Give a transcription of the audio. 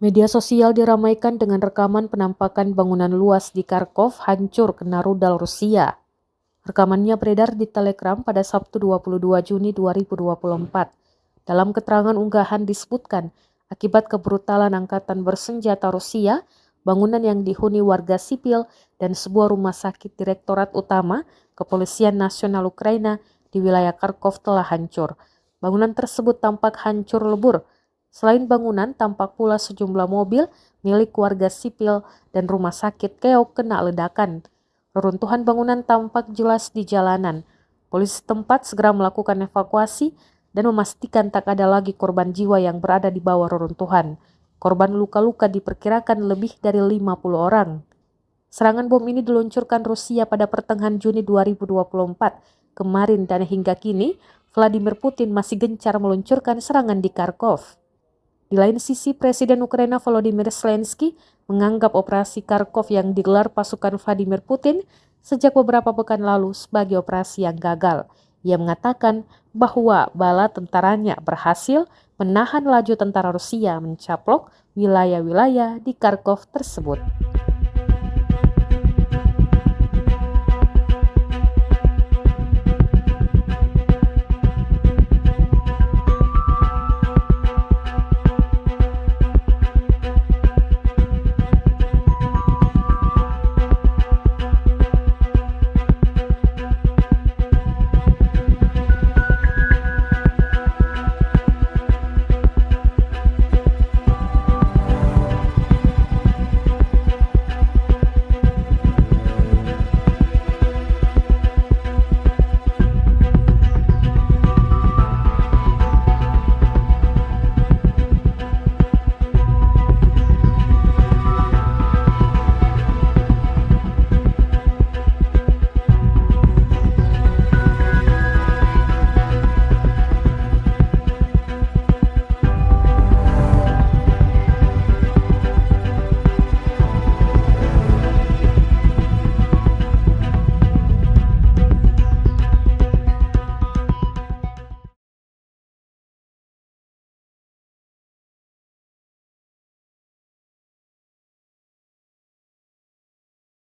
Media sosial diramaikan dengan rekaman penampakan bangunan luas di Kharkov hancur kena rudal Rusia. Rekamannya beredar di Telegram pada Sabtu 22 Juni 2024. Dalam keterangan unggahan disebutkan, akibat kebrutalan angkatan bersenjata Rusia, bangunan yang dihuni warga sipil dan sebuah rumah sakit Direktorat Utama Kepolisian Nasional Ukraina di wilayah Kharkov telah hancur. Bangunan tersebut tampak hancur lebur. Selain bangunan, tampak pula sejumlah mobil milik warga sipil dan rumah sakit keok kena ledakan. Reruntuhan bangunan tampak jelas di jalanan. Polisi setempat segera melakukan evakuasi dan memastikan tak ada lagi korban jiwa yang berada di bawah reruntuhan. Korban luka-luka diperkirakan lebih dari 50 orang. Serangan bom ini diluncurkan Rusia pada pertengahan Juni 2024 kemarin dan hingga kini Vladimir Putin masih gencar meluncurkan serangan di Kharkov. Di lain sisi, Presiden Ukraina Volodymyr Zelensky menganggap operasi Kharkov yang digelar pasukan Vladimir Putin sejak beberapa pekan lalu sebagai operasi yang gagal. Ia mengatakan bahwa bala tentaranya berhasil menahan laju tentara Rusia mencaplok wilayah-wilayah di Kharkov tersebut.